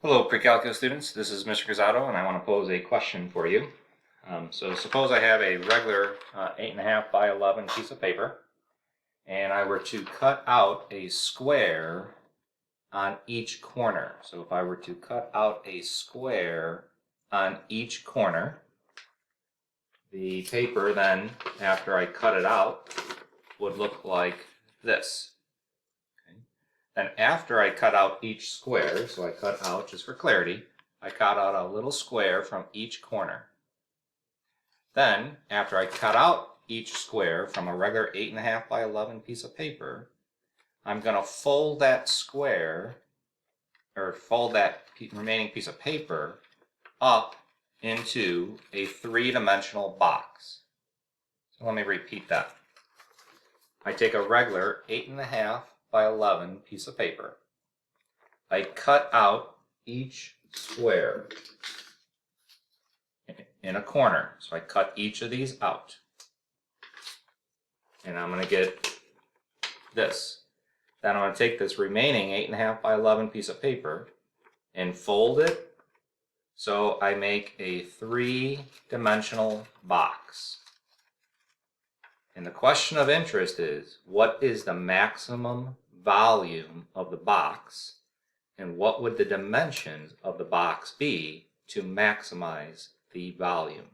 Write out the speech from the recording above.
Hello, pre-calculus students. This is Mr. Gazzato, and I want to pose a question for you. So suppose I have a regular 8.5 by 11 piece of paper, and I were to cut out a square on each corner. So if I were to cut out a square on each corner, the paper then, after I cut it out, would look like this. Then after I cut out each square, so I cut out, just for clarity, I cut out a little square from each corner. Then, after I cut out each square from a regular 8.5 by 11 piece of paper, I'm going to fold that square, or fold that remaining piece of paper up into a three-dimensional box. So let me repeat that. I take a regular 8.5 by 11 piece of paper. I cut out each square in a corner. So I cut each of these out. And I'm going to get this. Then I'm going to take this remaining 8.5 by 11 piece of paper and fold it so I make a three-dimensional box. And the question of interest is, what is the maximum volume of the box, and what would the dimensions of the box be to maximize the volume?